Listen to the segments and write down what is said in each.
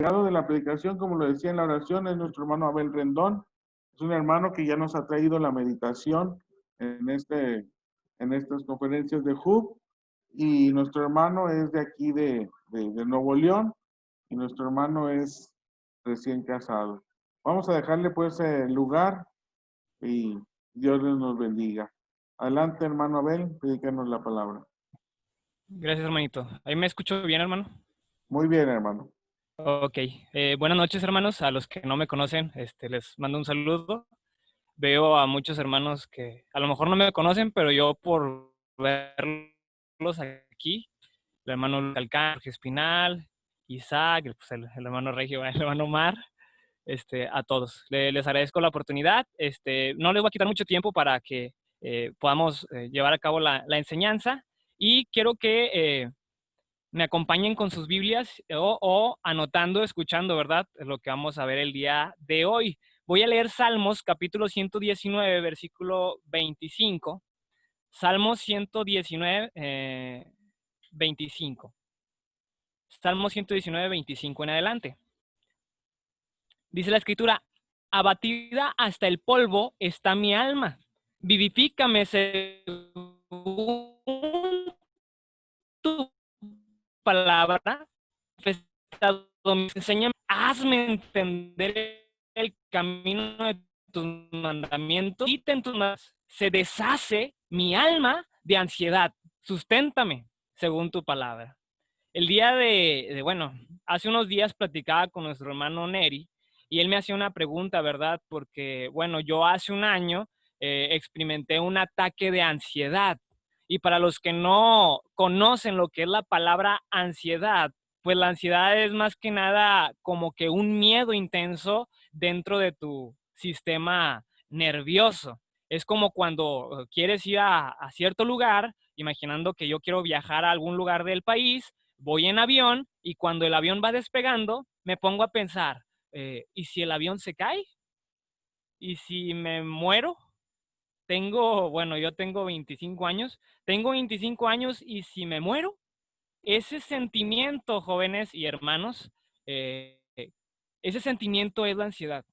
encargado de la predicación, como lo decía en la oración, es nuestro hermano Abel Rendón. Es un hermano que ya nos ha traído la meditación en estas conferencias de HUB. Y nuestro hermano es de aquí de Nuevo León. Y nuestro hermano es recién casado. Vamos a dejarle pues el lugar y Dios nos bendiga. Adelante, hermano Abel, predícanos la palabra. Gracias, hermanito. ¿Ahí me escucho bien, hermano? Muy bien, hermano. Ok. Buenas noches, hermanos. A los que no me conocen, les mando un saludo. Veo a muchos hermanos que a lo mejor no me conocen, pero yo por verlos aquí, el hermano Calcán, Jorge Espinal, Isaac, pues el hermano Regio, el hermano Mar, a todos. Les agradezco la oportunidad. No les voy a quitar mucho tiempo para que podamos llevar a cabo la enseñanza y quiero que me acompañen con sus Biblias o anotando, escuchando, ¿verdad? Es lo que vamos a ver el día de hoy. Voy a leer Salmos, capítulo 119, versículo 25. Salmos 119, 25. Salmos 119, 25 en adelante. Dice la Escritura, abatida hasta el polvo está mi alma. Vivifícame según tu palabra. Enséñame, hazme entender el camino de tus mandamientos. Quita en tus manos, se deshace mi alma de ansiedad. Susténtame según tu palabra. El día bueno, hace unos días platicaba con nuestro hermano Neri y él me hacía una pregunta, ¿verdad? Porque, bueno, yo hace un año experimenté un ataque de ansiedad. Y para los que no conocen lo que es la palabra ansiedad, pues la ansiedad es más que nada como que un miedo intenso dentro de tu sistema nervioso. Es como cuando quieres ir a cierto lugar, imaginando que yo quiero viajar a algún lugar del país, voy en avión y cuando el avión va despegando, me pongo a pensar, ¿y si el avión se cae? ¿Y si me muero? Yo tengo 25 años, tengo 25 años y si me muero, ese sentimiento, jóvenes y hermanos, ese sentimiento es la ansiedad.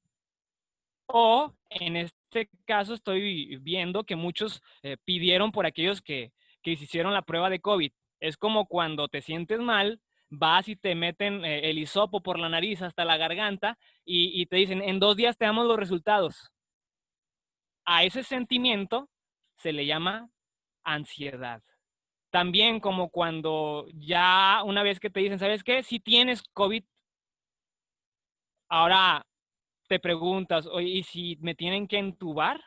O en este caso estoy viendo que muchos pidieron por aquellos que se hicieron la prueba de COVID. Es como cuando te sientes mal, vas y te meten el hisopo por la nariz hasta la garganta y te dicen, en 2 días te damos los resultados. A ese sentimiento se le llama ansiedad. También como cuando ya una vez que te dicen, ¿sabes qué? Si tienes COVID, ahora te preguntas, oye, ¿y si me tienen que entubar?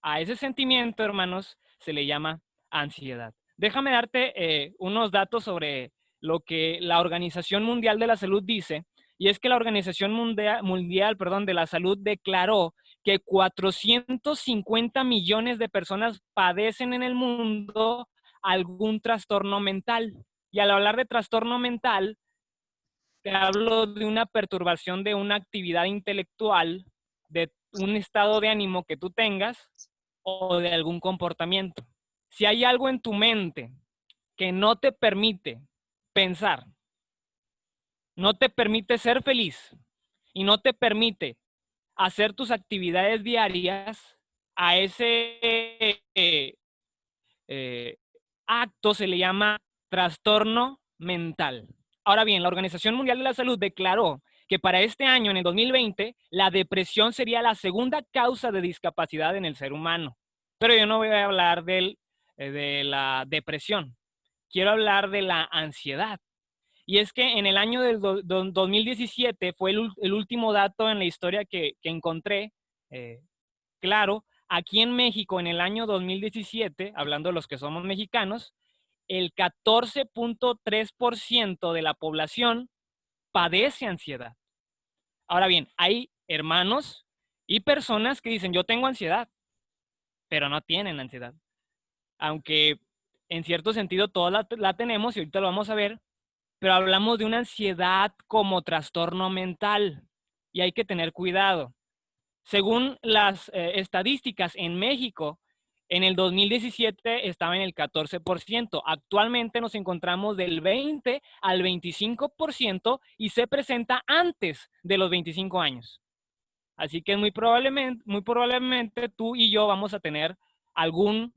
A ese sentimiento, hermanos, se le llama ansiedad. Déjame darte unos datos sobre lo que la Organización Mundial de la Salud dice, y es que la Organización Mundial de la Salud declaró que 450 millones de personas padecen en el mundo algún trastorno mental. Y al hablar de trastorno mental, te hablo de una perturbación de una actividad intelectual, de un estado de ánimo que tú tengas o de algún comportamiento. Si hay algo en tu mente que no te permite pensar, no te permite ser feliz y no te permite hacer tus actividades diarias, a ese acto se le llama trastorno mental. Ahora bien, la Organización Mundial de la Salud declaró que para este año, en el 2020, la depresión sería la segunda causa de discapacidad en el ser humano. Pero yo no voy a hablar de la depresión, quiero hablar de la ansiedad. Y es que en el año del 2017 fue el último dato en la historia que encontré, claro, aquí en México en el año 2017, hablando de los que somos mexicanos, el 14.3% de la población padece ansiedad. Ahora bien, hay hermanos y personas que dicen, yo tengo ansiedad, pero no tienen ansiedad. Aunque en cierto sentido todos la tenemos y ahorita lo vamos a ver, pero hablamos de una ansiedad como trastorno mental y hay que tener cuidado. Según las estadísticas en México, En el 2017 estaba en el 14%. Actualmente nos encontramos del 20 al 25% y se presenta antes de los 25 años. Así que muy probablemente tú y yo vamos a tener algún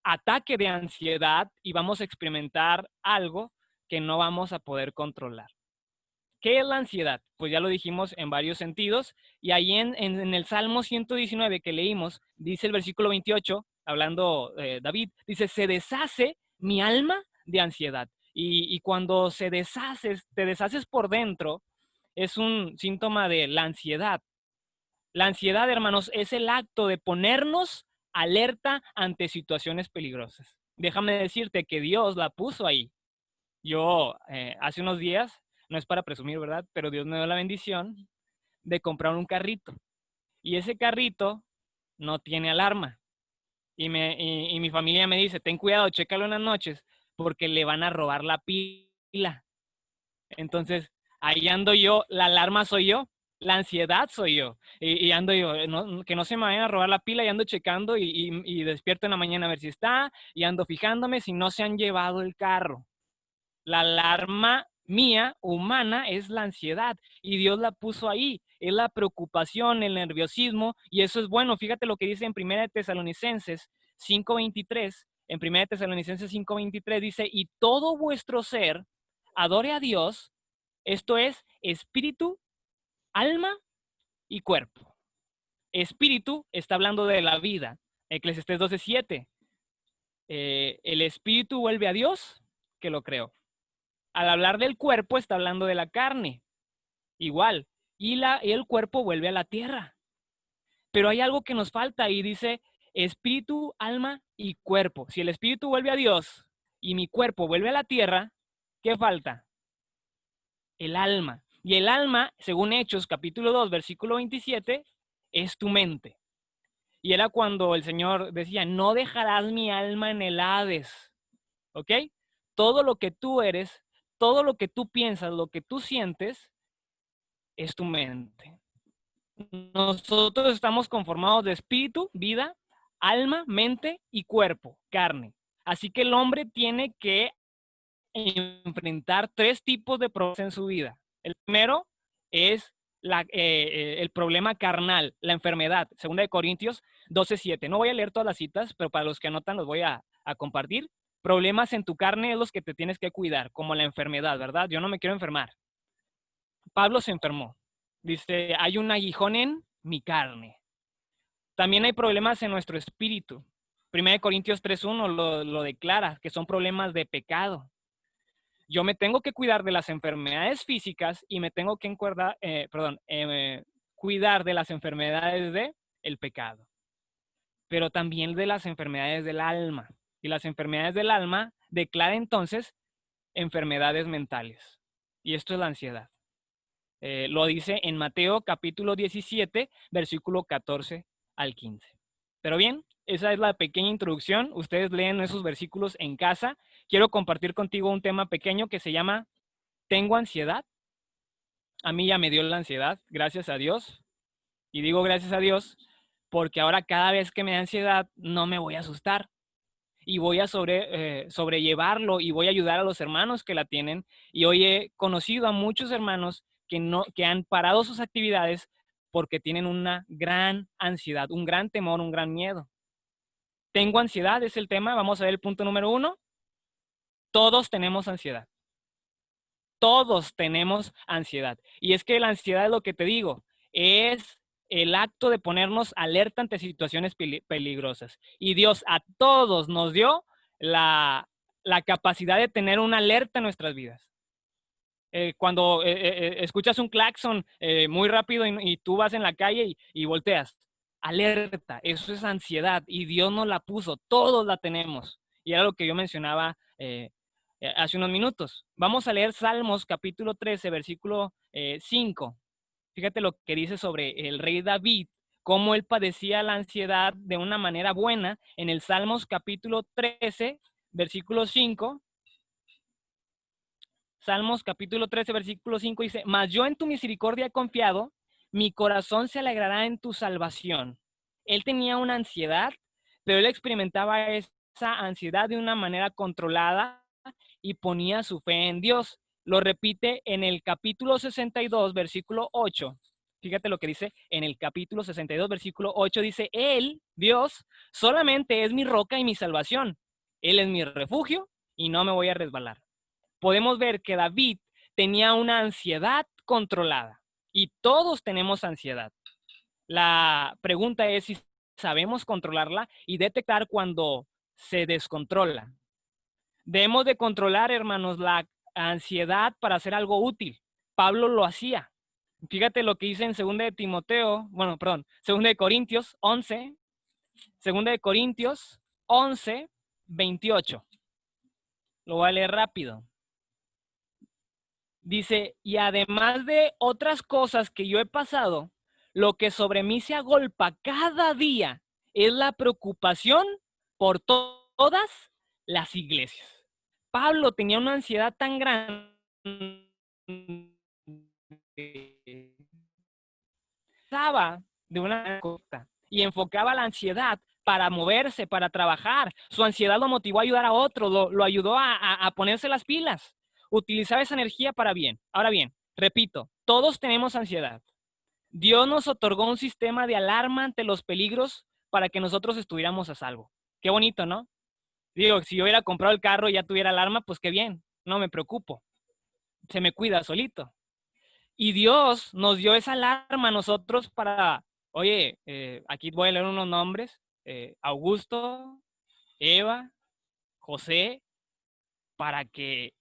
ataque de ansiedad y vamos a experimentar algo que no vamos a poder controlar. ¿Qué es la ansiedad? Pues ya lo dijimos en varios sentidos. Y ahí en el Salmo 119 que leímos, dice el versículo 28, hablando David, dice, se deshace mi alma de ansiedad. Y cuando te deshaces por dentro, es un síntoma de la ansiedad. La ansiedad, hermanos, es el acto de ponernos alerta ante situaciones peligrosas. Déjame decirte que Dios la puso ahí. Yo hace unos días, no es para presumir, ¿verdad? Pero Dios me dio la bendición de comprar un carrito. Y ese carrito no tiene alarma. Y mi familia me dice, ten cuidado, chécalo en las noches, porque le van a robar la pila. Entonces, ahí ando yo, la alarma soy yo, la ansiedad soy yo. Y ando yo, que no se me vayan a robar la pila, y ando checando y despierto en la mañana a ver si está, y ando fijándome si no se han llevado el carro. La alarma mía, humana, es la ansiedad y Dios la puso ahí. Es la preocupación, el nerviosismo y eso es bueno. Fíjate lo que dice en 1 Tesalonicenses 5:23. En 1 Tesalonicenses 5:23 dice, y todo vuestro ser adore a Dios, esto es espíritu, alma y cuerpo. Espíritu está hablando de la vida. Eclesiastés 12:7. El espíritu vuelve a Dios que lo creó. Al hablar del cuerpo, está hablando de la carne. Igual. Y el cuerpo vuelve a la tierra. Pero hay algo que nos falta y dice espíritu, alma y cuerpo. Si el espíritu vuelve a Dios y mi cuerpo vuelve a la tierra, ¿qué falta? El alma. Y el alma, según Hechos, capítulo 2, versículo 27, es tu mente. Y era cuando el Señor decía, no dejarás mi alma en el Hades. ¿Ok? Todo lo que tú eres, todo lo que tú piensas, lo que tú sientes, es tu mente. Nosotros estamos conformados de espíritu, vida, alma, mente y cuerpo, carne. Así que el hombre tiene que enfrentar 3 tipos de problemas en su vida. El primero es el problema carnal, la enfermedad. 2 Corintios 12:7. No voy a leer todas las citas, pero para los que anotan los voy a compartir. Problemas en tu carne es los que te tienes que cuidar, como la enfermedad, ¿verdad? Yo no me quiero enfermar. Pablo se enfermó. Dice, hay un aguijón en mi carne. También hay problemas en nuestro espíritu. 1 Corintios 3:1 lo declara, que son problemas de pecado. Yo me tengo que cuidar de las enfermedades físicas y me tengo que cuidar de las enfermedades del pecado, pero también de las enfermedades del alma. Y las enfermedades del alma declara entonces enfermedades mentales. Y esto es la ansiedad. Lo dice en Mateo capítulo 17, versículo 14 al 15. Pero bien, esa es la pequeña introducción. Ustedes leen esos versículos en casa. Quiero compartir contigo un tema pequeño que se llama ¿tengo ansiedad? A mí ya me dio la ansiedad, gracias a Dios. Y digo gracias a Dios porque ahora cada vez que me da ansiedad no me voy a asustar. Y voy a sobrellevarlo y voy a ayudar a los hermanos que la tienen. Y hoy he conocido a muchos hermanos que han parado sus actividades porque tienen una gran ansiedad, un gran temor, un gran miedo. Tengo ansiedad, es el tema. Vamos a ver el punto número 1. Todos tenemos ansiedad. Todos tenemos ansiedad. Y es que la ansiedad, es lo que te digo, es el acto de ponernos alerta ante situaciones peligrosas. Y Dios a todos nos dio la capacidad de tener una alerta en nuestras vidas. Cuando escuchas un claxon muy rápido y tú vas en la calle y volteas, alerta, eso es ansiedad y Dios nos la puso, todos la tenemos. Y era lo que yo mencionaba hace unos minutos. Vamos a leer Salmos capítulo 13, versículo 5. Fíjate lo que dice sobre el rey David, cómo él padecía la ansiedad de una manera buena. En el Salmos capítulo 13, versículo 5. Salmos capítulo 13, versículo 5 dice, mas yo en tu misericordia he confiado, mi corazón se alegrará en tu salvación. Él tenía una ansiedad pero él experimentaba esa ansiedad de una manera controlada y ponía su fe en Dios. Lo repite en el capítulo 62, versículo 8. Fíjate lo que dice en el capítulo 62, versículo 8. Dice, Él, Dios, solamente es mi roca y mi salvación. Él es mi refugio y no me voy a resbalar. Podemos ver que David tenía una ansiedad controlada y todos tenemos ansiedad. La pregunta es si sabemos controlarla y detectar cuando se descontrola. Debemos de controlar, hermanos, la ansiedad para hacer algo útil. Pablo lo hacía. Fíjate lo que dice en 2 de Timoteo, 2 de Corintios 11, 2 de Corintios 11, 28. Lo voy a leer rápido. Dice, y además de otras cosas que yo he pasado, lo que sobre mí se agolpa cada día es la preocupación por todas las iglesias. Pablo tenía una ansiedad tan grande de una cosa y enfocaba la ansiedad para moverse, para trabajar. Su ansiedad lo motivó a ayudar a otro, lo ayudó a ponerse las pilas. Utilizaba esa energía para bien. Ahora bien, repito, todos tenemos ansiedad. Dios nos otorgó un sistema de alarma ante los peligros para que nosotros estuviéramos a salvo. Qué bonito, ¿no? Digo, si yo hubiera comprado el carro y ya tuviera alarma, pues qué bien, no me preocupo. Se me cuida solito. Y Dios nos dio esa alarma a nosotros para, oye, aquí voy a leer unos nombres, Augusto, Eva, José, para que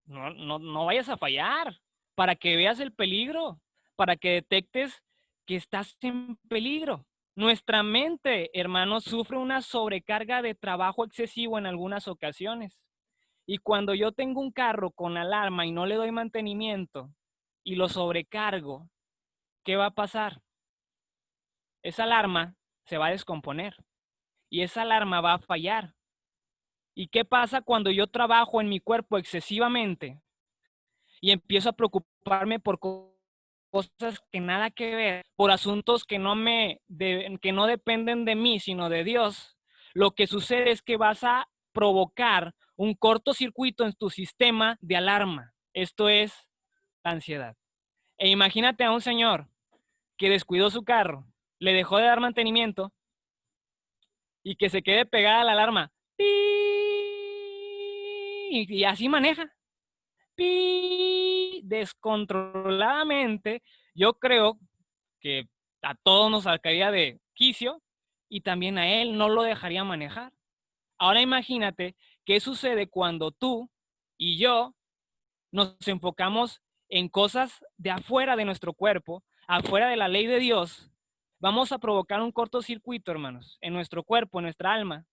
no vayas a fallar, para que veas el peligro, para que detectes que estás en peligro. Nuestra mente, hermanos, sufre una sobrecarga de trabajo excesivo en algunas ocasiones. Y cuando yo tengo un carro con alarma y no le doy mantenimiento y lo sobrecargo, ¿qué va a pasar? Esa alarma se va a descomponer y esa alarma va a fallar. ¿Y qué pasa cuando yo trabajo en mi cuerpo excesivamente y empiezo a preocuparme por cosas que nada que ver, por asuntos que que no dependen de mí, sino de Dios? Lo que sucede es que vas a provocar un cortocircuito en tu sistema de alarma. Esto es la ansiedad. E imagínate a un señor que descuidó su carro, le dejó de dar mantenimiento y que se quede pegada a la alarma. Y así maneja. Descontroladamente. Yo creo que a todos nos sacaría de quicio y también a él no lo dejaría manejar. Ahora imagínate qué sucede cuando tú y yo nos enfocamos en cosas de afuera de nuestro cuerpo, afuera de la ley de Dios. Vamos a provocar un cortocircuito, hermanos, en nuestro cuerpo, en nuestra alma,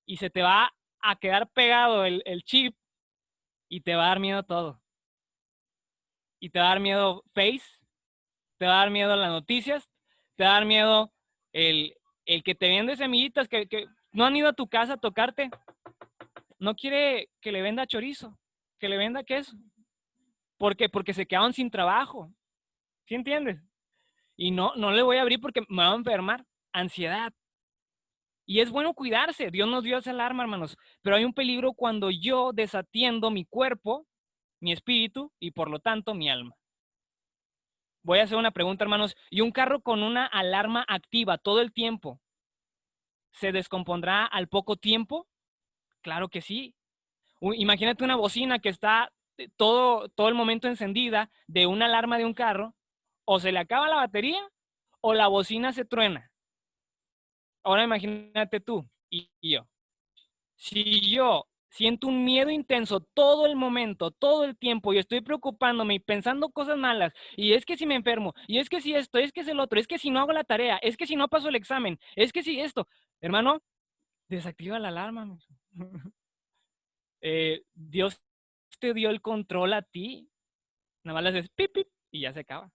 y se te va a quedar pegado el chip y te va a dar miedo todo. Y te va a dar miedo Face, te va a dar miedo las noticias, te va a dar miedo el que te vende semillitas que no han ido a tu casa a tocarte. No quiere que le venda chorizo, que le venda queso. ¿Por qué? Porque se quedaron sin trabajo. ¿Sí entiendes? Y no le voy a abrir porque me va a enfermar. Ansiedad. Y es bueno cuidarse. Dios nos dio esa alarma, hermanos. Pero hay un peligro cuando yo desatiendo mi cuerpo, mi espíritu y por lo tanto mi alma. Voy a hacer una pregunta, hermanos. ¿Y un carro con una alarma activa todo el tiempo se descompondrá al poco tiempo? Claro que sí. Imagínate una bocina que está todo el momento encendida de una alarma de un carro, o se le acaba la batería o la bocina se truena. Ahora imagínate tú y yo. Si yo siento un miedo intenso todo el momento, todo el tiempo, y estoy preocupándome y pensando cosas malas, y es que si me enfermo, y es que si esto, es que es el otro, es que si no hago la tarea, es que si no paso el examen, es que si esto, hermano, desactiva la alarma. Dios te dio el control a ti, nada más le haces pip, pip, y ya se acaba.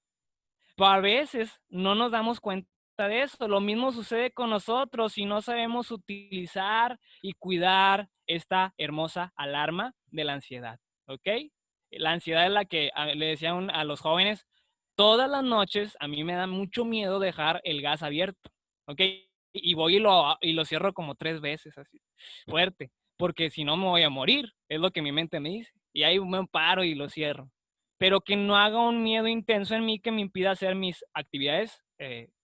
Pero a veces no nos damos cuenta de eso. Lo mismo sucede con nosotros si no sabemos utilizar y cuidar esta hermosa alarma de la ansiedad. ¿Ok? La ansiedad es la que le decían a los jóvenes, todas las noches a mí me da mucho miedo dejar el gas abierto. ¿Ok? y voy y lo cierro como 3 veces, así, fuerte, porque si no me voy a morir, es lo que mi mente me dice. Y ahí me paro y lo cierro. Pero que no haga un miedo intenso en mí que me impida hacer mis actividades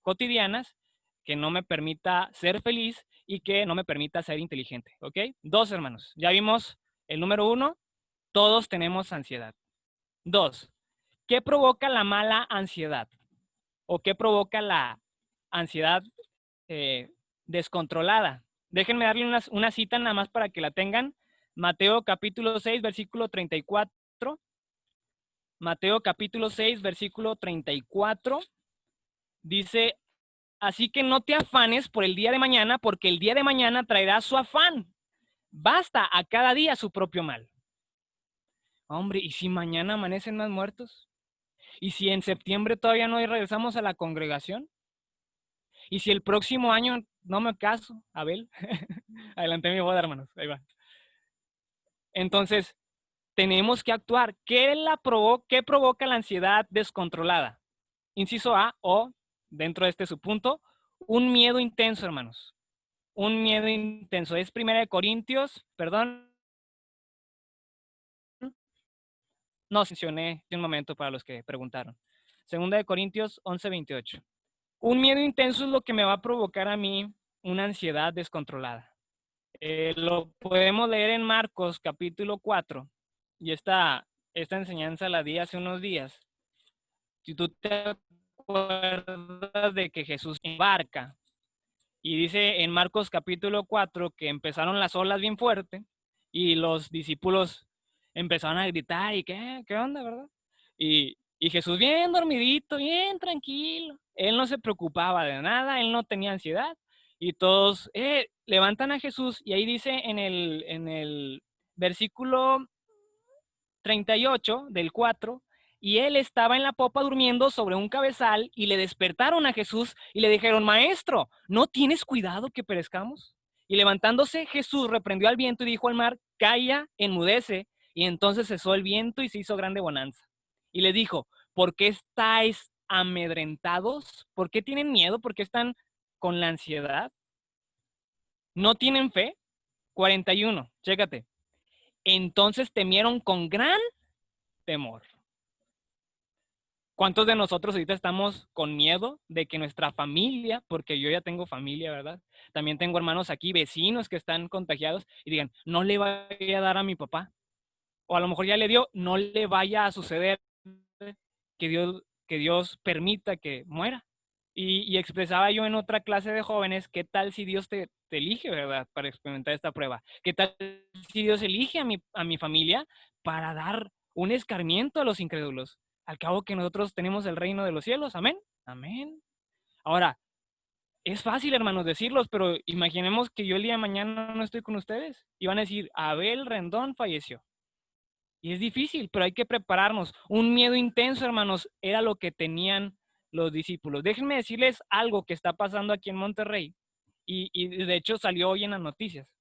cotidianas, que no me permita ser feliz y que no me permita ser inteligente, ¿ok? 2, hermanos. Ya vimos el número 1, todos tenemos ansiedad. 2, ¿qué provoca la mala ansiedad? ¿O qué provoca la ansiedad descontrolada? Déjenme darle una cita nada más para que la tengan. Mateo capítulo 6, versículo 34. Mateo capítulo 6, versículo 34. Dice, así que no te afanes por el día de mañana, porque el día de mañana traerá su afán. Basta a cada día su propio mal. Hombre, ¿y si mañana amanecen más muertos? ¿Y si en septiembre todavía no regresamos a la congregación? ¿Y si el próximo año no me caso, Abel? Adelanté mi boda, hermanos. Ahí va. Entonces, tenemos que actuar. ¿Qué provoca la ansiedad descontrolada? Inciso A, o dentro de este subpunto, un miedo intenso, hermanos. Un miedo intenso. Es 1 Corintios, perdón. No, mencioné un momento para los que preguntaron. 2 Corintios 11:28. Un miedo intenso es lo que me va a provocar a mí una ansiedad descontrolada. Lo podemos leer en Marcos capítulo 4. Y esta enseñanza la di hace unos días. Si tú te acuerdas de que Jesús embarca y dice en Marcos capítulo 4 que empezaron las olas bien fuerte y los discípulos empezaron a gritar y ¿qué onda, verdad? Y Jesús bien dormidito, bien tranquilo. Él no se preocupaba de nada, él no tenía ansiedad. Y todos levantan a Jesús y ahí dice en el versículo 38 del 4, y él estaba en la popa durmiendo sobre un cabezal y le despertaron a Jesús y le dijeron, maestro, ¿no tienes cuidado que perezcamos? Y levantándose Jesús reprendió al viento y dijo al mar, calla, enmudece. Y entonces cesó el viento y se hizo grande bonanza. Y le dijo, ¿por qué estáis amedrentados? ¿Por qué tienen miedo? ¿Por qué están con la ansiedad? ¿No tienen fe? 41, chécate. Entonces temieron con gran temor. ¿Cuántos de nosotros ahorita estamos con miedo de que nuestra familia, porque yo ya tengo familia, ¿verdad? También tengo hermanos aquí, vecinos que están contagiados y digan, no le vaya a dar a mi papá. O a lo mejor ya le dio, no le vaya a suceder que Dios permita que muera. Y expresaba yo en otra clase de jóvenes, ¿qué tal si Dios te elige, verdad, para experimentar esta prueba? ¿Qué tal si Dios elige a mi familia para dar un escarmiento a los incrédulos? Al cabo que nosotros tenemos el reino de los cielos, amén, amén. Ahora, es fácil, hermanos, decirlos, pero imaginemos que yo el día de mañana no estoy con ustedes y van a decir, Abel Rendón falleció. Y es difícil, pero hay que prepararnos. Un miedo intenso, hermanos, era lo que tenían los discípulos. Déjenme decirles algo que está pasando aquí en Monterrey y de hecho salió hoy en las noticias.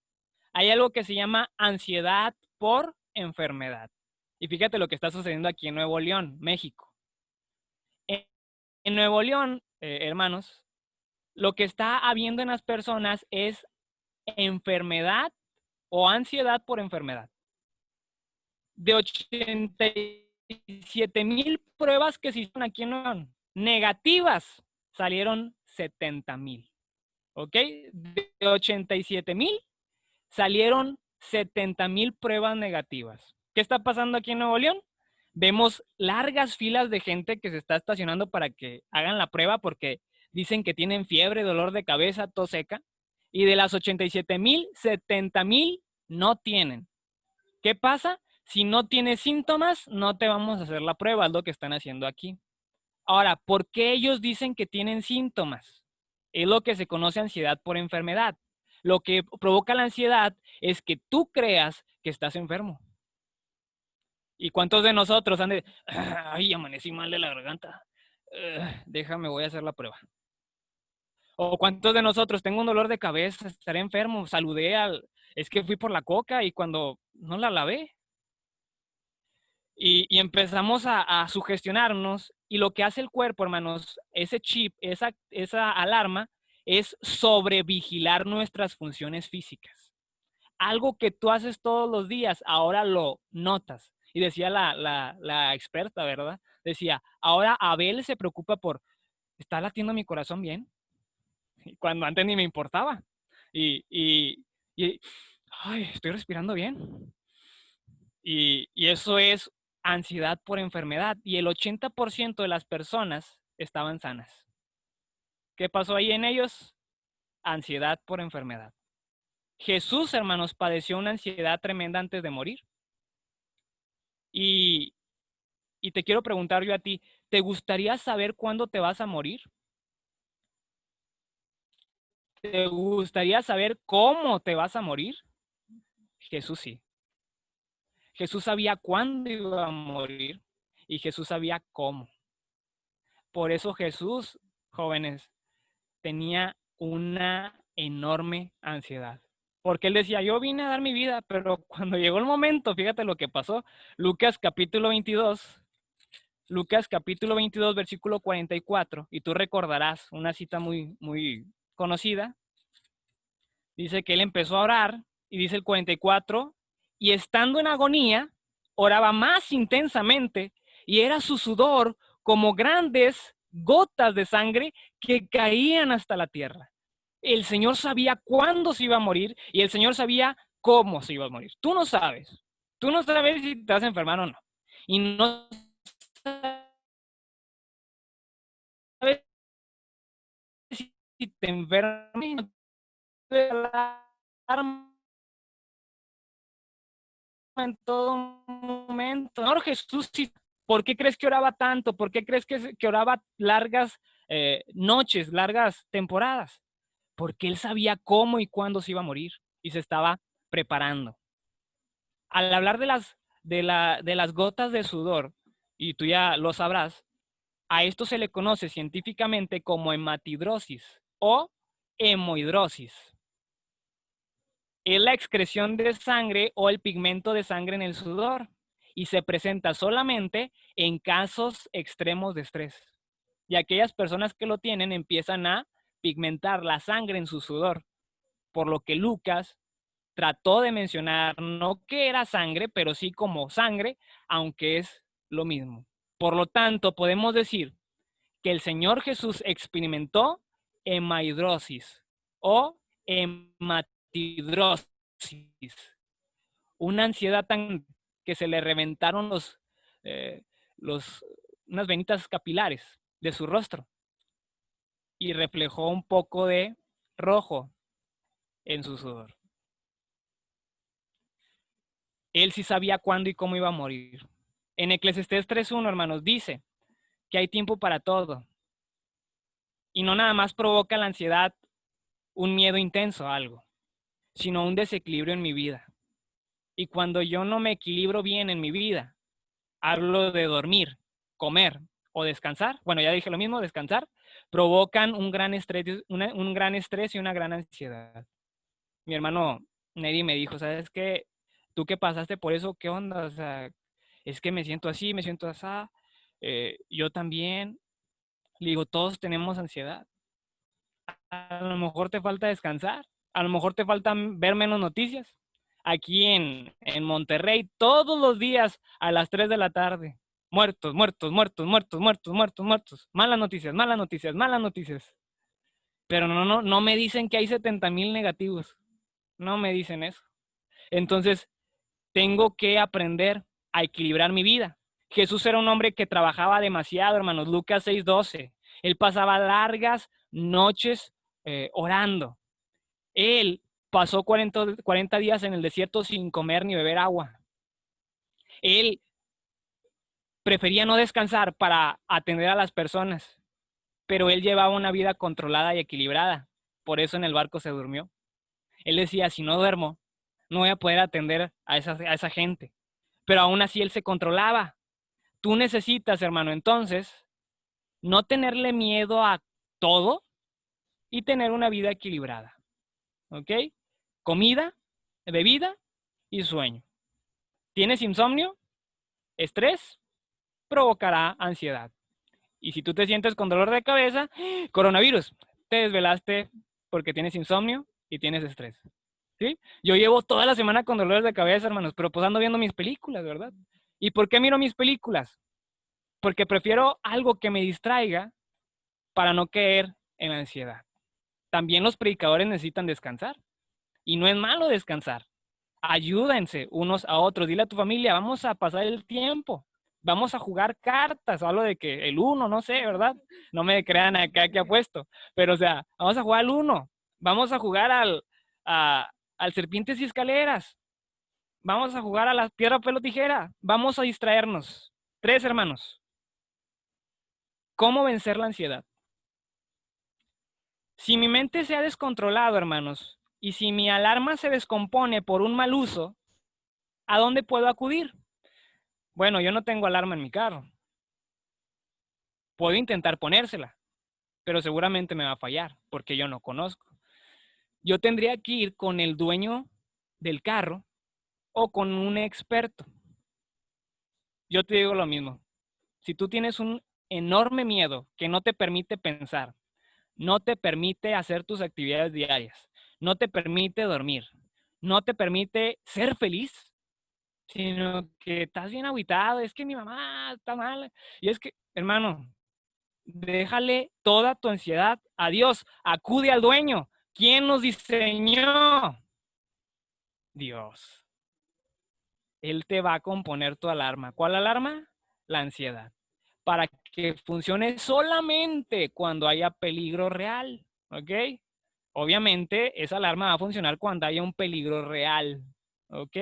Hay algo que se llama ansiedad por enfermedad. Y fíjate lo que está sucediendo aquí en Nuevo León, México. En Nuevo León, hermanos, lo que está habiendo en las personas es enfermedad o ansiedad por enfermedad. De 87,000 pruebas que se hicieron aquí en Nuevo León, negativas, salieron 70,000. ¿Ok? De 87,000 salieron 70,000 pruebas negativas. ¿Qué está pasando aquí en Nuevo León? Vemos largas filas de gente que se está estacionando para que hagan la prueba porque dicen que tienen fiebre, dolor de cabeza, tos seca. Y de las 87,000, 70,000 no tienen. ¿Qué pasa? Si no tienes síntomas, no te vamos a hacer la prueba, es lo que están haciendo aquí. Ahora, ¿por qué ellos dicen que tienen síntomas? Es lo que se conoce ansiedad por enfermedad. Lo que provoca la ansiedad es que tú creas que estás enfermo. ¿Y cuántos de nosotros han de, ay, amanecí mal de la garganta? Déjame, voy a hacer la prueba. ¿O cuántos de nosotros tengo un dolor de cabeza, estaré enfermo, es que fui por la coca y cuando no la lavé? Y empezamos a sugestionarnos y lo que hace el cuerpo, hermanos, ese chip, esa alarma, es sobrevigilar nuestras funciones físicas. Algo que tú haces todos los días, ahora lo notas. Y decía la experta, ¿verdad? Decía, ahora Abel se preocupa por, ¿está latiendo mi corazón bien? Cuando antes ni me importaba. Y ay, estoy respirando bien. Y eso es ansiedad por enfermedad. Y el 80% de las personas estaban sanas. ¿Qué pasó ahí en ellos? Ansiedad por enfermedad. Jesús, hermanos, padeció una ansiedad tremenda antes de morir. Y te quiero preguntar yo a ti, ¿te gustaría saber cuándo te vas a morir? ¿Te gustaría saber cómo te vas a morir? Jesús sí. Jesús sabía cuándo iba a morir y Jesús sabía cómo. Por eso Jesús, jóvenes, tenía una enorme ansiedad. Porque él decía, yo vine a dar mi vida, pero cuando llegó el momento, fíjate lo que pasó. Lucas capítulo 22, versículo 44, y tú recordarás una cita muy, muy conocida. Dice que él empezó a orar, y dice el 44, y estando en agonía, oraba más intensamente, y era su sudor como grandes gotas de sangre que caían hasta la tierra. El Señor sabía cuándo se iba a morir, y el Señor sabía cómo se iba a morir. Tú no sabes. Tú no sabes si te vas a enfermar o no. Y no sabes si te enfermas, te alarma en todo momento. Señor Jesús, ¿por qué crees que oraba tanto? ¿Por qué crees que oraba largas noches, largas temporadas? Porque él sabía cómo y cuándo se iba a morir y se estaba preparando. Al hablar de las gotas de sudor, y tú ya lo sabrás, a esto se le conoce científicamente como hematidrosis o hemohidrosis. Es la excreción de sangre o el pigmento de sangre en el sudor y se presenta solamente en casos extremos de estrés. Y aquellas personas que lo tienen empiezan a pigmentar la sangre en su sudor, por lo que Lucas trató de mencionar no que era sangre, pero sí como sangre, aunque es lo mismo. Por lo tanto, podemos decir que el Señor Jesús experimentó hematidrosis o hematidrosis, una ansiedad tan que se le reventaron eh, unas venitas capilares de su rostro y reflejó un poco de rojo en su sudor. Él sí sabía cuándo y cómo iba a morir. En Eclesiastés 3:1, hermanos, dice que hay tiempo para todo. Y no nada más provoca la ansiedad un miedo intenso a algo, sino un desequilibrio en mi vida. Y cuando yo no me equilibro bien en mi vida, hablo de dormir, comer o descansar, bueno, ya dije lo mismo, descansar, provocan un gran estrés y una gran ansiedad. Mi hermano Neri me dijo, ¿sabes qué? Tú que pasaste por eso, ¿qué onda? O sea, es que me siento así, me siento así, yo también. Le digo, todos tenemos ansiedad. A lo mejor te falta descansar, a lo mejor te falta ver menos noticias. Aquí en Monterrey, todos los días a las 3 de la tarde, muertos, muertos, muertos, muertos, muertos, muertos, muertos. Malas noticias, malas noticias, malas noticias. Pero no me dicen que hay 70,000 negativos. No me dicen eso. Entonces, tengo que aprender a equilibrar mi vida. Jesús era un hombre que trabajaba demasiado, hermanos. Lucas 6:12. Él pasaba largas noches orando. Él pasó 40 días en el desierto sin comer ni beber agua. Él prefería no descansar para atender a las personas, pero él llevaba una vida controlada y equilibrada. Por eso en el barco se durmió. Él decía, si no duermo, no voy a poder atender a esa gente. Pero aún así él se controlaba. Tú necesitas, hermano, entonces, no tenerle miedo a todo y tener una vida equilibrada. ¿Ok? Comida, bebida y sueño. ¿Tienes insomnio? Estrés provocará ansiedad. Y si tú te sientes con dolor de cabeza, coronavirus. te desvelaste porque tienes insomnio y tienes estrés. ¿Sí? Yo llevo toda la semana con dolores de cabeza, hermanos, pero pues ando viendo mis películas, ¿verdad? ¿Y por qué miro mis películas? Porque prefiero algo que me distraiga para no caer en la ansiedad. También los predicadores necesitan descansar. Y no es malo descansar. Ayúdense unos a otros. Dile a tu familia, vamos a pasar el tiempo. Vamos a jugar cartas, o algo de que el uno, no sé, ¿verdad? No me crean acá que apuesto. Pero, o sea, vamos a jugar al uno. Vamos a jugar al serpientes y escaleras. Vamos a jugar a la piedra, papel o tijera. Vamos a distraernos. 3, hermanos. ¿Cómo vencer la ansiedad? Si mi mente se ha descontrolado, hermanos, y si mi alarma se descompone por un mal uso, ¿a dónde puedo acudir? Bueno, yo no tengo alarma en mi carro. Puedo intentar ponérsela, pero seguramente me va a fallar porque yo no conozco. Yo tendría que ir con el dueño del carro o con un experto. Yo te digo lo mismo. Si tú tienes un enorme miedo que no te permite pensar, no te permite hacer tus actividades diarias, no te permite dormir, no te permite ser feliz, sino que estás bien agüitado, es que mi mamá está mal. Y es que, hermano, déjale toda tu ansiedad a Dios, acude al dueño. ¿Quién nos diseñó? Dios. Él te va a componer tu alarma. ¿Cuál alarma? La ansiedad. Para que funcione solamente cuando haya peligro real, ¿ok? Obviamente, esa alarma va a funcionar cuando haya un peligro real, ¿ok?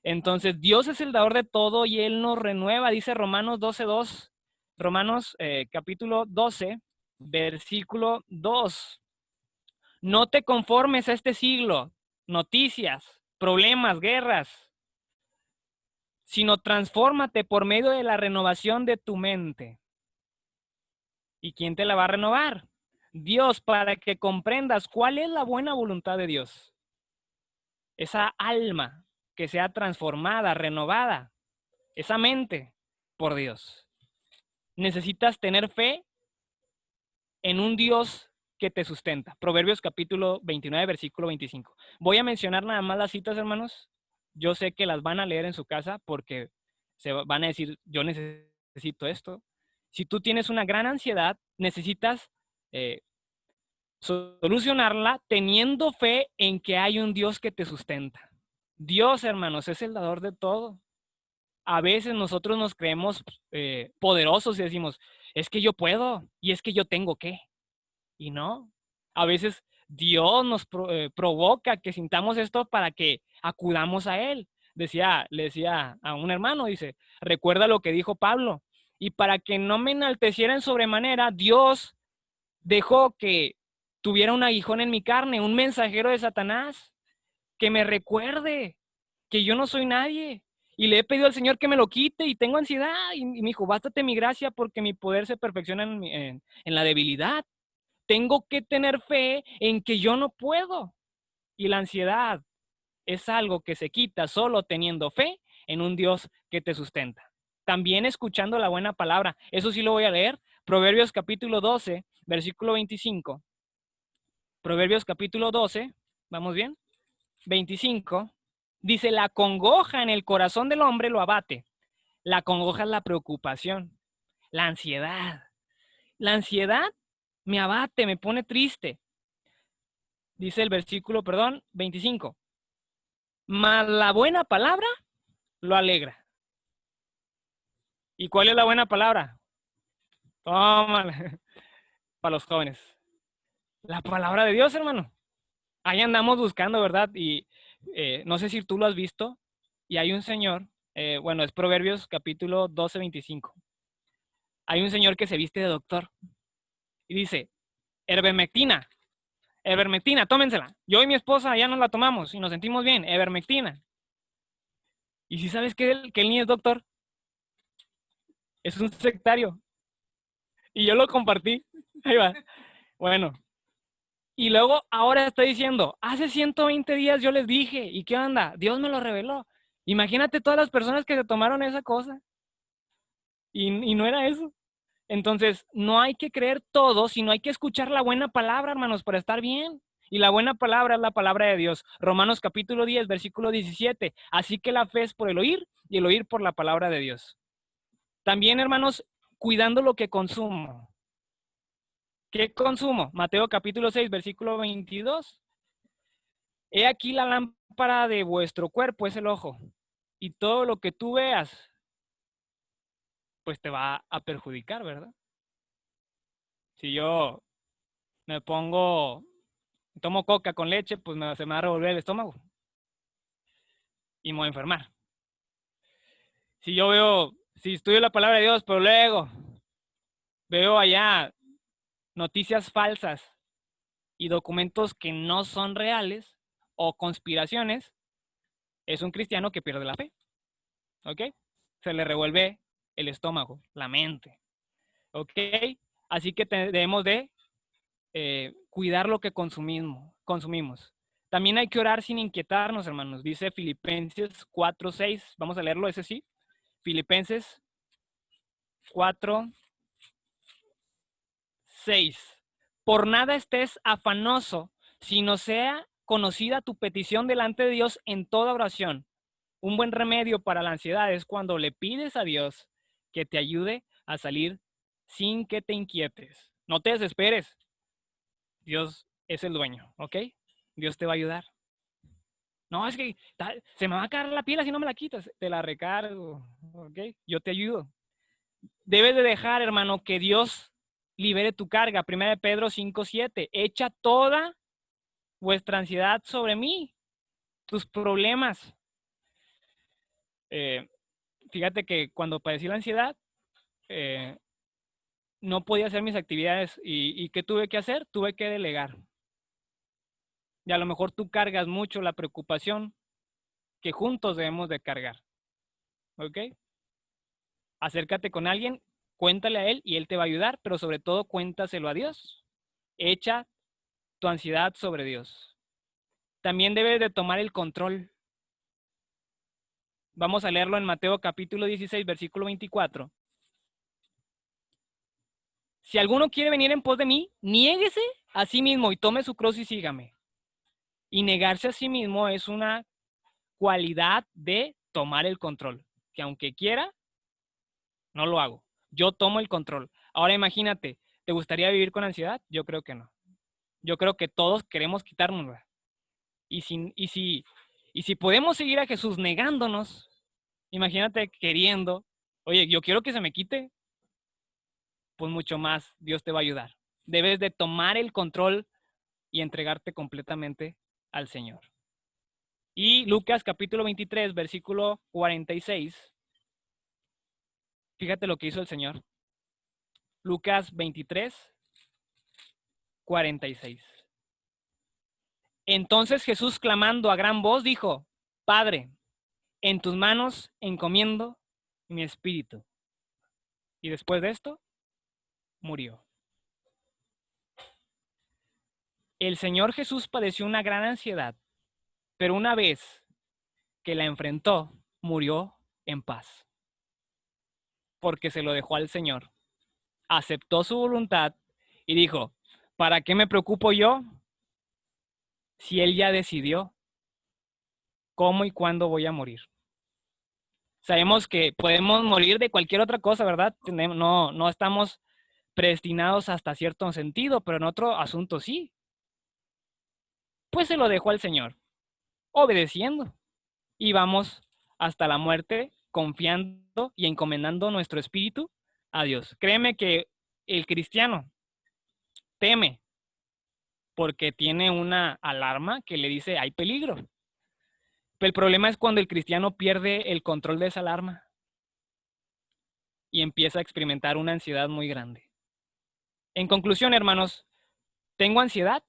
Entonces, Dios es el dador de todo y Él nos renueva, dice Romanos 12:2. Romanos capítulo 12, versículo 2. No te conformes a este siglo, noticias, problemas, guerras, sino transfórmate por medio de la renovación de tu mente. ¿Y quién te la va a renovar? Dios, para que comprendas cuál es la buena voluntad de Dios. Esa alma que sea transformada, renovada, esa mente por Dios. Necesitas tener fe en un Dios que te sustenta. Proverbios capítulo 29, versículo 25. Voy a mencionar nada más las citas, hermanos. Yo sé que las van a leer en su casa porque se van a decir, yo necesito esto. Si tú tienes una gran ansiedad, necesitas solucionarla teniendo fe en que hay un Dios que te sustenta. Dios, hermanos, es el dador de todo. A veces nosotros nos creemos poderosos y decimos, es que yo puedo y es que yo tengo que. Y no, a veces Dios nos provoca que sintamos esto para que acudamos a Él. Le decía a un hermano, dice, recuerda lo que dijo Pablo. Y para que no me enalteciera en sobremanera, Dios dejó que tuviera un aguijón en mi carne, un mensajero de Satanás, que me recuerde que yo no soy nadie. Y le he pedido al Señor que me lo quite y tengo ansiedad. Y me dijo, bástate mi gracia porque mi poder se perfecciona en la debilidad. Tengo que tener fe en que yo no puedo. Y la ansiedad es algo que se quita solo teniendo fe en un Dios que te sustenta. También escuchando la buena palabra. Eso sí lo voy a leer. Proverbios capítulo 12, versículo 25. Proverbios capítulo 12, ¿vamos bien? 25. Dice, la congoja en el corazón del hombre lo abate. La congoja es la preocupación, la ansiedad. La ansiedad me abate, me pone triste. Dice el versículo, 25. Mas la buena palabra lo alegra. ¿Y cuál es la buena palabra? Tómala. Para los jóvenes. La palabra de Dios, hermano. Ahí andamos buscando, ¿verdad? Y no sé si tú lo has visto. Y hay un señor, bueno, es Proverbios capítulo 12, 25. Hay un señor que se viste de doctor. Y dice, ivermectina, tómensela. Yo y mi esposa ya nos la tomamos y nos sentimos bien, ivermectina. Y si sabes que él ni es doctor, es un sectario. Y yo lo compartí. Ahí va. Bueno. Y luego ahora está diciendo, hace 120 días yo les dije, ¿y qué onda? Dios me lo reveló. Imagínate todas las personas que se tomaron esa cosa. Y no era eso. Entonces, no hay que creer todo, sino hay que escuchar la buena palabra, hermanos, para estar bien. Y la buena palabra es la palabra de Dios. Romanos capítulo 10, versículo 17. Así que la fe es por el oír y el oír por la palabra de Dios. También, hermanos, cuidando lo que consumo. ¿Qué consumo? Mateo capítulo 6, versículo 22. He aquí la lámpara de vuestro cuerpo es el ojo. Y todo lo que tú veas, pues te va a perjudicar, ¿verdad? Si yo me tomo coca con leche, pues se me va a revolver el estómago y me voy a enfermar. Si estudio la palabra de Dios, pero luego veo allá noticias falsas y documentos que no son reales o conspiraciones, es un cristiano que pierde la fe, ¿ok? Se le revuelve el estómago, la mente, ¿ok? Así que debemos de cuidar lo que consumimos. También hay que orar sin inquietarnos, hermanos. Dice Filipenses 4:6. Vamos a leerlo, ese sí. Filipenses 4:6. Por nada estés afanoso, sino sea conocida tu petición delante de Dios en toda oración. Un buen remedio para la ansiedad es cuando le pides a Dios que te ayude a salir sin que te inquietes. No te desesperes. Dios es el dueño, ¿ok? Dios te va a ayudar. No, es que se me va a caer la pila si no me la quitas. Te la recargo, ¿ok? Yo te ayudo. Debes de dejar, hermano, que Dios libere tu carga. 1 Pedro 5:7. Echa toda vuestra ansiedad sobre mí, tus problemas. Fíjate que cuando padecí la ansiedad, no podía hacer mis actividades. ¿Y qué tuve que hacer? Tuve que delegar. Y a lo mejor tú cargas mucho la preocupación que juntos debemos de cargar. ¿Ok? Acércate con alguien, cuéntale a él y él te va a ayudar, pero sobre todo cuéntaselo a Dios. Echa tu ansiedad sobre Dios. También debes de tomar el control. Vamos a leerlo en Mateo capítulo 16, versículo 24. Si alguno quiere venir en pos de mí, niéguese a sí mismo y tome su cruz y sígame. Y negarse a sí mismo es una cualidad de tomar el control, que aunque quiera, no lo hago. Yo tomo el control. Ahora imagínate, ¿te gustaría vivir con ansiedad? Yo creo que no. Yo creo que todos queremos quitárnosla. Y si podemos seguir a Jesús negándonos, imagínate queriendo, oye, yo quiero que se me quite, pues mucho más Dios te va a ayudar. Debes de tomar el control y entregarte completamente al Señor. Y Lucas capítulo 23, versículo 46. Fíjate lo que hizo el Señor. Lucas 23, 46. Entonces Jesús, clamando a gran voz, dijo: Padre, en tus manos encomiendo mi espíritu. Y después de esto, murió. El Señor Jesús padeció una gran ansiedad, pero una vez que la enfrentó, murió en paz, porque se lo dejó al Señor. Aceptó su voluntad y dijo: ¿para qué me preocupo yo si Él ya decidió cómo y cuándo voy a morir? Sabemos que podemos morir de cualquier otra cosa, ¿verdad? No estamos predestinados hasta cierto sentido, pero en otro asunto sí. Pues se lo dejó al Señor, obedeciendo. Y vamos hasta la muerte, confiando y encomendando nuestro espíritu a Dios. Créeme que el cristiano teme porque tiene una alarma que le dice hay peligro. Pero el problema es cuando el cristiano pierde el control de esa alarma y empieza a experimentar una ansiedad muy grande. En conclusión, hermanos, ¿tengo ansiedad?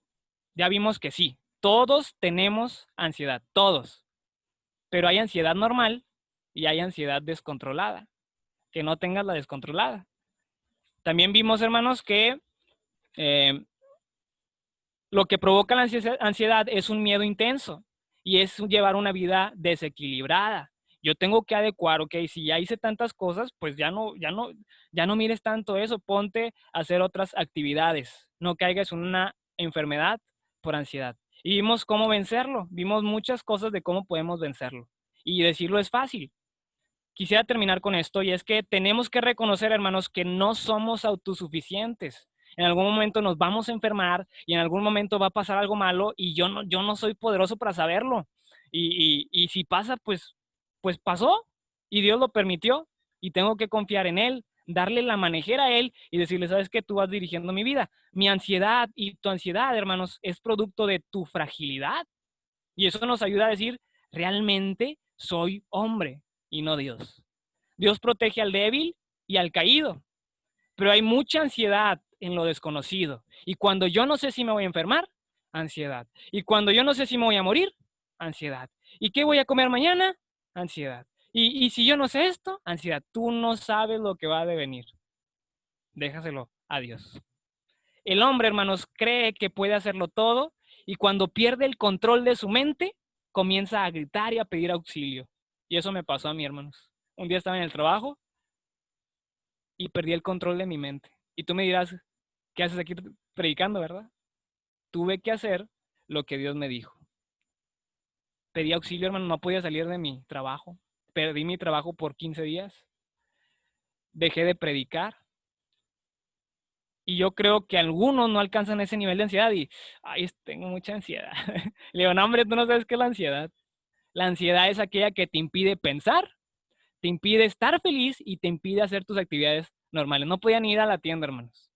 Ya vimos que sí, todos tenemos ansiedad, todos. Pero hay ansiedad normal y hay ansiedad descontrolada. Que no tengas la descontrolada. También vimos, hermanos, que lo que provoca la ansiedad es un miedo intenso y es llevar una vida desequilibrada. yo tengo que adecuar, ok, si ya hice tantas cosas, pues ya no mires tanto eso, ponte a hacer otras actividades, no caigas en una enfermedad por ansiedad. Y vimos cómo vencerlo, vimos muchas cosas de cómo podemos vencerlo. Y decirlo es fácil. Quisiera terminar con esto, y es que tenemos que reconocer, hermanos, que no somos autosuficientes. En algún momento nos vamos a enfermar y en algún momento va a pasar algo malo y yo no soy poderoso para saberlo. Y si pasa, pues pasó y Dios lo permitió y tengo que confiar en Él, darle la manejera a Él y decirle, sabes que tú vas dirigiendo mi vida. Mi ansiedad y tu ansiedad, hermanos, es producto de tu fragilidad. Y eso nos ayuda a decir, realmente soy hombre y no Dios. Dios protege al débil y al caído, pero hay mucha ansiedad en lo desconocido. Y cuando yo no sé si me voy a enfermar, ansiedad. Y cuando yo no sé si me voy a morir, ansiedad. ¿Y qué voy a comer mañana? Ansiedad. Y si yo no sé esto, ansiedad. Tú no sabes lo que va a devenir. Déjaselo a Dios. El hombre, hermanos, cree que puede hacerlo todo y cuando pierde el control de su mente, comienza a gritar y a pedir auxilio. Y eso me pasó a mí, hermanos. Un día estaba en el trabajo y perdí el control de mi mente. Y tú me dirás, ¿qué haces aquí predicando, verdad? Tuve que hacer lo que Dios me dijo. Pedí auxilio, hermano, no podía salir de mi trabajo. Perdí mi trabajo por 15 días. Dejé de predicar. Y yo creo que algunos no alcanzan ese nivel de ansiedad y, ay, tengo mucha ansiedad. Le digo, no, hombre, tú no sabes qué es la ansiedad. La ansiedad es aquella que te impide pensar, te impide estar feliz y te impide hacer tus actividades normales. No podían ir a la tienda, hermanos.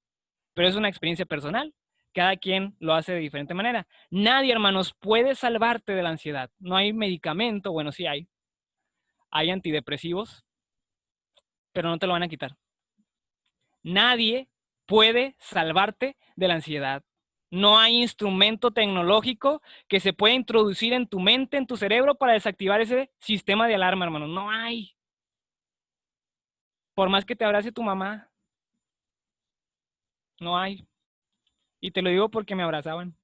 Pero es una experiencia personal. Cada quien lo hace de diferente manera. Nadie, hermanos, puede salvarte de la ansiedad. No hay medicamento, bueno, sí hay. Hay antidepresivos, pero no te lo van a quitar. Nadie puede salvarte de la ansiedad. No hay instrumento tecnológico que se pueda introducir en tu mente, en tu cerebro, para desactivar ese sistema de alarma, hermano. No hay. Por más que te abrace tu mamá, no hay. Y te lo digo porque me abrazaban.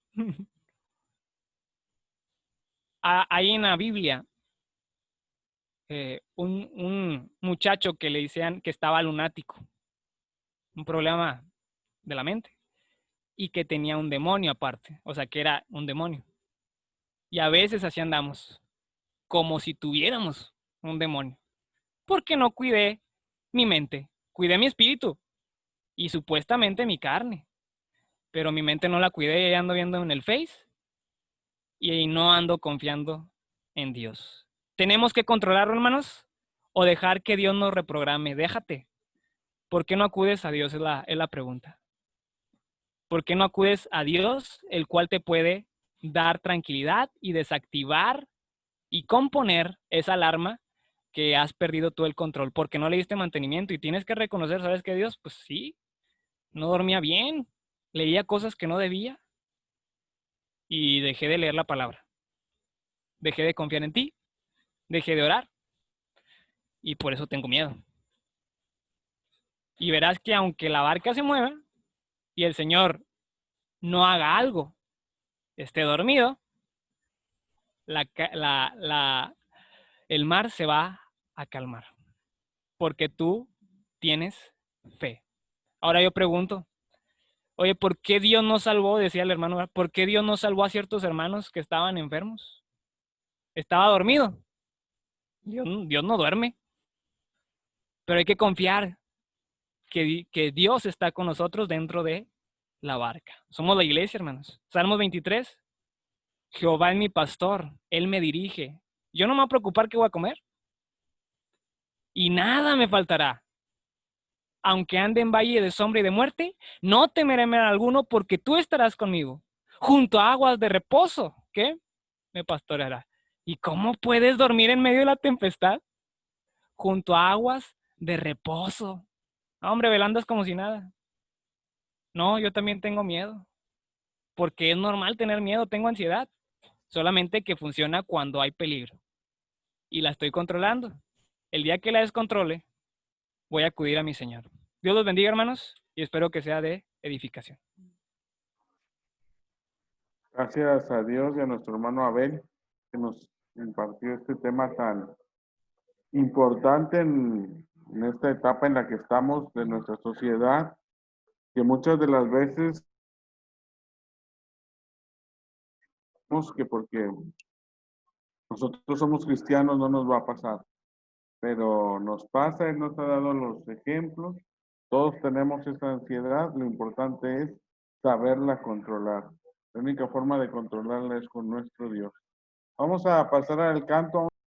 Hay en la Biblia un muchacho que le decían que estaba lunático, un problema de la mente, y que tenía un demonio aparte, o sea, que era un demonio. Y a veces así andamos, como si tuviéramos un demonio, porque no cuidé mi mente, cuidé mi espíritu y supuestamente mi carne, pero mi mente no la cuidé y ando viendo en el Face y no ando confiando en Dios. ¿Tenemos que controlarlo, hermanos? ¿O dejar que Dios nos reprograme? Déjate. ¿Por qué no acudes a Dios? Es la pregunta. ¿Por qué no acudes a Dios, el cual te puede dar tranquilidad y desactivar y componer esa alarma que has perdido tú el control? Porque no le diste mantenimiento y tienes que reconocer, ¿sabes qué, Dios? Pues sí, no dormía bien, leía cosas que no debía y dejé de leer la palabra. Dejé de confiar en ti, dejé de orar y por eso tengo miedo. Y verás que aunque la barca se mueva y el Señor no haga algo, esté dormido, el mar se va a calmar, porque tú tienes fe. Ahora yo pregunto, oye, ¿por qué Dios no salvó? Decía el hermano, ¿por qué Dios no salvó a ciertos hermanos que estaban enfermos? Estaba dormido. Dios no duerme, pero hay que confiar que Dios está con nosotros dentro de la barca. Somos la iglesia, hermanos. Salmos 23. Jehová es mi pastor, Él me dirige. Yo no me voy a preocupar qué voy a comer y nada me faltará. Aunque ande en valle de sombra y de muerte, no temeré mal alguno porque tú estarás conmigo. Junto a aguas de reposo, ¿qué? Me pastoreará. ¿Y cómo puedes dormir en medio de la tempestad? Junto a aguas de reposo. No, hombre, velando es como si nada. No, yo también tengo miedo. Porque es normal tener miedo, tengo ansiedad. Solamente que funciona cuando hay peligro. Y la estoy controlando. El día que la descontrole, voy a acudir a mi Señor. Dios los bendiga, hermanos, y espero que sea de edificación. Gracias a Dios y a nuestro hermano Abel que nos impartió este tema tan importante en esta etapa en la que estamos de nuestra sociedad, que muchas de las veces que porque nosotros somos cristianos no nos va a pasar, pero nos pasa, Él nos ha dado los ejemplos, todos tenemos esta ansiedad, lo importante es saberla controlar. La única forma de controlarla es con nuestro Dios. Vamos a pasar al canto.